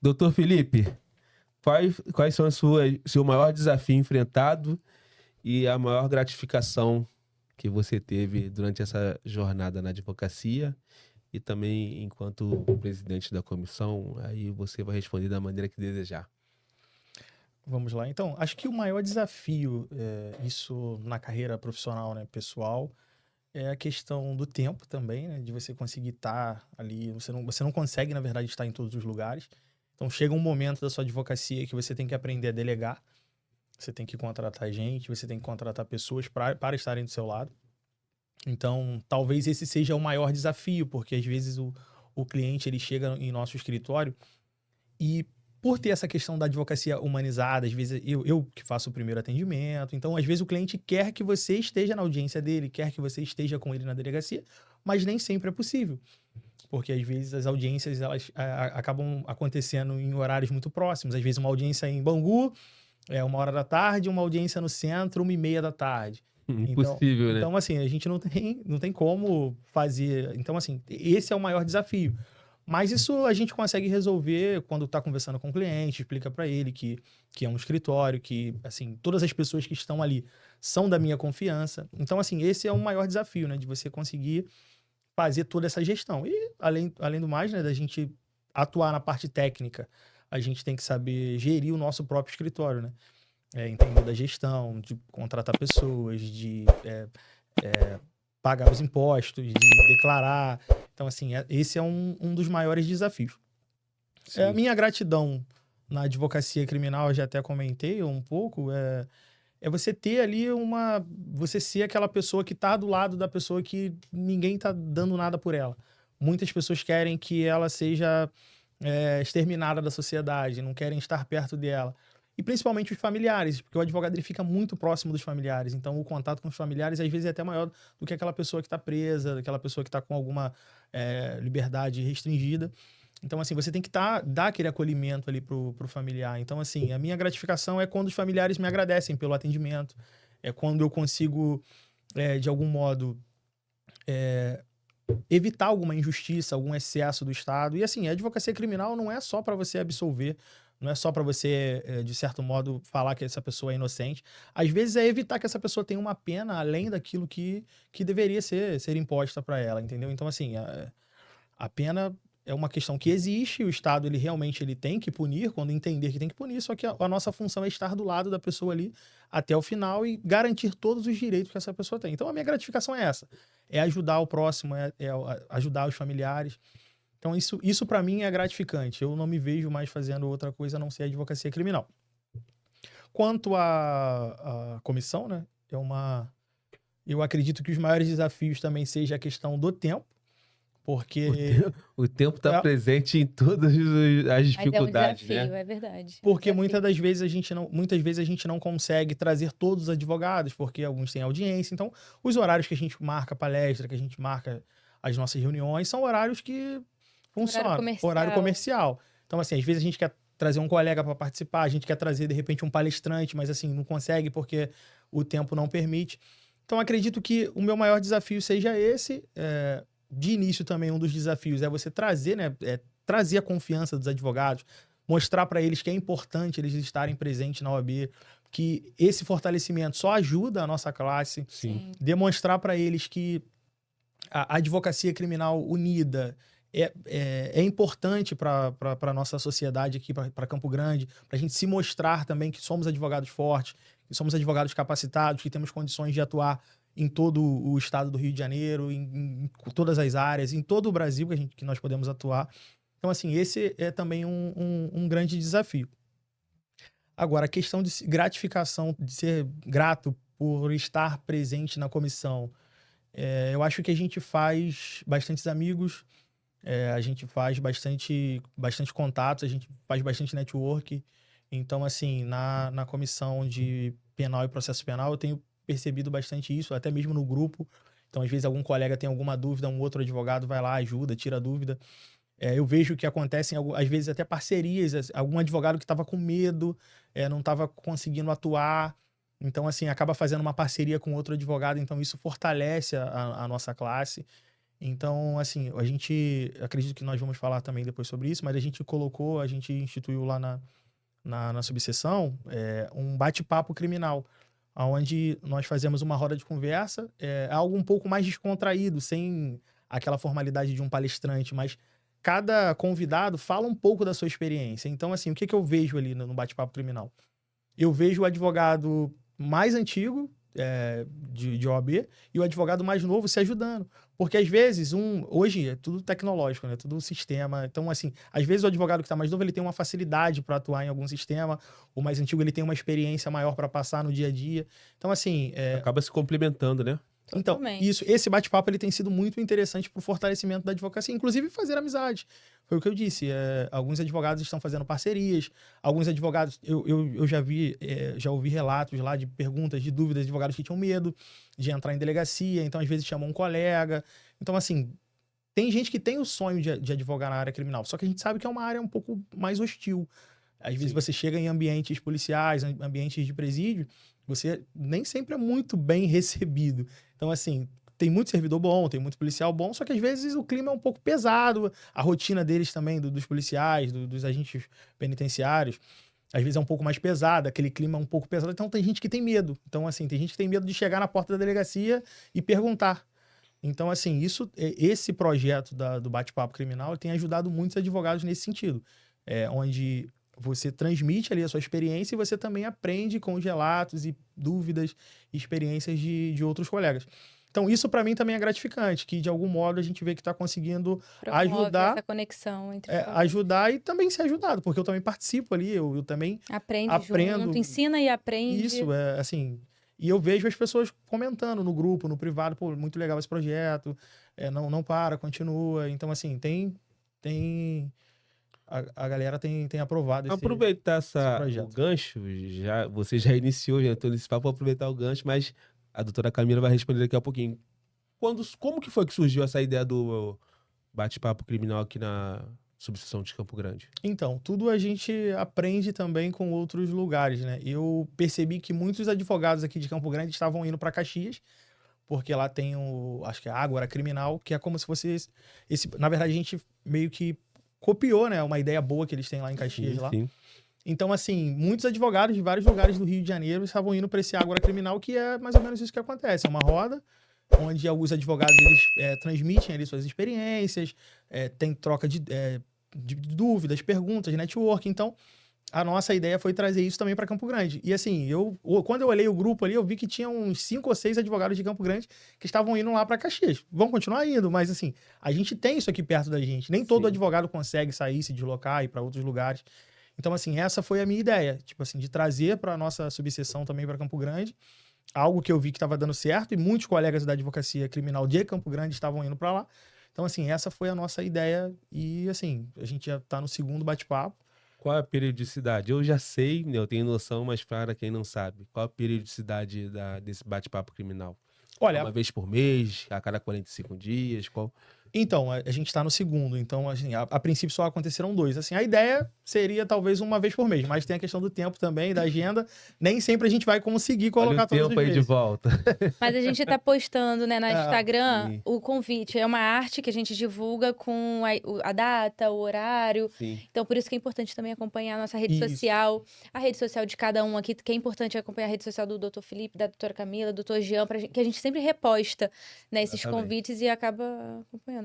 Doutor Felipe, quais são seu maior desafio enfrentado e a maior gratificação que você teve durante essa jornada na advocacia e também enquanto presidente da comissão? Aí você vai responder da maneira que desejar. Vamos lá. Então, acho que o maior desafio, isso na carreira profissional, né, pessoal, é a questão do tempo também, né, de você conseguir estar ali. Você não consegue, na verdade, estar em todos os lugares. Então, chega um momento da sua advocacia que você tem que aprender a delegar. Você tem que contratar gente, você tem que contratar pessoas para estarem do seu lado. Então, talvez esse seja o maior desafio, porque às vezes o cliente ele chega em nosso escritório e por ter essa questão da advocacia humanizada, às vezes eu que faço o primeiro atendimento, então às vezes o cliente quer que você esteja na audiência dele, quer que você esteja com ele na delegacia, mas nem sempre é possível, porque às vezes as audiências elas acabam acontecendo em horários muito próximos, às vezes uma audiência em Bangu é 1 hora da tarde, uma audiência no centro 1h30 da tarde. Então, Impossível, né? então assim, a gente não tem como fazer. Então, assim, esse é o maior desafio. Mas isso a gente consegue resolver quando está conversando com o cliente, explica para ele que é um escritório, que, assim, todas as pessoas que estão ali são da minha confiança. Então, assim, esse é o maior desafio, né? De você conseguir fazer toda essa gestão. E, além do mais, né, da gente atuar na parte técnica, a gente tem que saber gerir o nosso próprio escritório, né? Entender da gestão, de contratar pessoas, de pagar os impostos, de declarar. Então, assim, esse é um dos maiores desafios. A Sim. minha gratidão na advocacia criminal, eu já até comentei um pouco, é você ter ali você ser aquela pessoa que está do lado da pessoa que ninguém está dando nada por ela. Muitas pessoas querem que ela seja exterminada da sociedade, não querem estar perto dela. E principalmente os familiares, porque o advogado ele fica muito próximo dos familiares. Então, o contato com os familiares às vezes é até maior do que aquela pessoa que está presa, daquela pessoa que está com alguma liberdade restringida. Então, assim, você tem que dar aquele acolhimento ali pro familiar. Então, assim, a minha gratificação é quando os familiares me agradecem pelo atendimento, é quando eu consigo, de algum modo, evitar alguma injustiça, algum excesso do Estado. E, assim, a advocacia criminal não é só para você absolver, não é só para você, de certo modo, falar que essa pessoa é inocente. Às vezes é evitar que essa pessoa tenha uma pena além daquilo que deveria ser imposta para ela, entendeu? Então, assim, a pena é uma questão que existe, o Estado ele realmente ele tem que punir, quando entender que tem que punir, só que a nossa função é estar do lado da pessoa ali até o final e garantir todos os direitos que essa pessoa tem. Então a minha gratificação é essa, é ajudar o próximo, ajudar os familiares. Então isso para mim é gratificante, eu não me vejo mais fazendo outra coisa a não ser advocacia criminal. Quanto à comissão, né, eu acredito que os maiores desafios também seja a questão do tempo, O porque tempo, o tempo está é, presente em todas as Mas é um dificuldades, desafio, né? é verdade. É um Porque desafio. muitas vezes a gente não consegue trazer todos os advogados, porque alguns têm audiência. Então, os horários que a gente marca palestra, que a gente marca as nossas reuniões, são horários que Horário funcionam, horário comercial. comercial. Então, assim, às vezes a gente quer trazer um colega para participar, a gente quer trazer, de repente, um palestrante, mas, assim, não consegue porque o tempo não permite. Então, acredito que o meu maior desafio seja esse. De início, também, um dos desafios é você trazer, né, trazer a confiança dos advogados, mostrar para eles que é importante eles estarem presentes na OAB, que esse fortalecimento só ajuda a nossa classe, Sim. Sim. demonstrar para eles que a advocacia criminal unida é importante para a nossa sociedade aqui, para Campo Grande, para a gente se mostrar também que somos advogados fortes, que somos advogados capacitados, que temos condições de atuar em todo o estado do Rio de Janeiro, em todas as áreas, em todo o Brasil que nós podemos atuar. Então, assim, esse é também um grande desafio. Agora, a questão de gratificação, de ser grato por estar presente na comissão, eu acho que a gente faz bastantes amigos, a gente faz bastante contatos, a gente faz bastante network. Então, assim, na comissão de penal e processo penal, eu tenho percebido bastante isso, até mesmo no grupo. Então, às vezes, algum colega tem alguma dúvida, um outro advogado vai lá, ajuda, tira a dúvida. Eu vejo que acontecem, às vezes, até parcerias, algum advogado que estava com medo, não estava conseguindo atuar. Então, assim, acaba fazendo uma parceria com outro advogado, então isso fortalece a nossa classe. Então, assim, a gente, acredito que nós vamos falar também depois sobre isso, mas a gente instituiu lá na subseção um bate-papo criminal, onde nós fazemos uma roda de conversa, algo um pouco mais descontraído, sem aquela formalidade de um palestrante, mas cada convidado fala um pouco da sua experiência. Então, assim, o que eu vejo ali no bate-papo criminal? Eu vejo o advogado mais antigo de OAB e o advogado mais novo se ajudando. Porque às vezes, hoje é tudo tecnológico, né? Tudo sistema. Então, assim, às vezes o advogado que está mais novo, ele tem uma facilidade para atuar em algum sistema, o mais antigo, ele tem uma experiência maior para passar no dia a dia. Então, assim, Acaba se complementando, né? então, Totalmente. esse bate-papo ele tem sido muito interessante para o fortalecimento da advocacia, inclusive fazer amizade. Foi o que eu disse. Alguns advogados estão fazendo parcerias, alguns advogados, eu já ouvi relatos lá de perguntas, de dúvidas, de advogados que tinham medo de entrar em delegacia, então às vezes chamam um colega. Então, assim, tem gente que tem o sonho de advogar na área criminal, só que a gente sabe que é uma área um pouco mais hostil. Às vezes você chega em ambientes policiais, ambientes de presídio, você nem sempre é muito bem recebido. Então, assim, tem muito servidor bom, tem muito policial bom, só que às vezes o clima é um pouco pesado, a rotina deles também, dos policiais, dos agentes penitenciários, às vezes é um pouco mais pesada, aquele clima é um pouco pesado, então tem gente que tem medo. Então, assim, tem gente que tem medo de chegar na porta da delegacia e perguntar. Então, assim, esse projeto do bate-papo criminal tem ajudado muitos advogados nesse sentido, onde você transmite ali a sua experiência e você também aprende com os relatos e dúvidas e experiências de outros colegas. Então, isso para mim também é gratificante, que de algum modo a gente vê que está conseguindo Promove essa conexão entre os colegas. ajudar e também ser ajudado, porque eu também participo ali, eu também Aprende junto, ensina e aprende. isso, assim. E eu vejo as pessoas comentando no grupo, no privado, pô, muito legal esse projeto, não para, continua. Então, assim, a galera tem aprovado esse Aproveitar o projeto. gancho, você já iniciou, já entrou nesse papo, vou aproveitar o gancho, mas a doutora Camila vai responder daqui a pouquinho. Como que foi que surgiu essa ideia do bate-papo criminal aqui na subseção de Campo Grande? Então, tudo a gente aprende também com outros lugares, né? Eu percebi que muitos advogados aqui de Campo Grande estavam indo para Caxias, porque lá tem acho que é a Ágora Criminal, que é como se fosse na verdade, a gente meio que copiou, né? Uma ideia boa que eles têm lá em Caxias, lá. Sim. Então, assim, muitos advogados de vários lugares do Rio de Janeiro estavam indo para esse Ágora Criminal, que é mais ou menos isso que acontece. É uma roda onde alguns advogados eles transmitem ali suas experiências, tem troca de dúvidas, perguntas, network. Então, a nossa ideia foi trazer isso também para Campo Grande. E assim, quando eu olhei o grupo ali, eu vi que tinha uns 5 ou 6 advogados de Campo Grande que estavam indo lá para Caxias. Vão continuar indo, mas assim, a gente tem isso aqui perto da gente. Nem todo advogado consegue sair, se deslocar, ir para outros lugares. Então, assim, essa foi a minha ideia, tipo assim, de trazer para nossa subseção também para Campo Grande, algo que eu vi que estava dando certo e muitos colegas da advocacia criminal de Campo Grande estavam indo para lá. Então, assim, essa foi a nossa ideia e, assim, a gente já está no segundo bate-papo. Qual a periodicidade? Eu já sei, né, eu tenho noção, mas para quem não sabe, qual a periodicidade desse bate-papo criminal? Olha, uma vez por mês, a cada 45 dias, qual? Então, a gente está no segundo, então assim, a princípio só aconteceram 2. Assim, a ideia seria talvez uma vez por mês, mas tem a questão do tempo também, da agenda. Nem sempre a gente vai conseguir colocar todos os tempo aí de meses. volta. Mas a gente tá postando, né, no Instagram, sim. o convite. É uma arte que a gente divulga com a data, o horário. Sim. Então, por isso que é importante também acompanhar a nossa rede social, a rede social de cada um aqui, que é importante acompanhar a rede social do Dr. Felipe, da doutora Camila, do Dr. Jean, que a gente sempre reposta, né, esses Exatamente. convites e acaba acompanhando.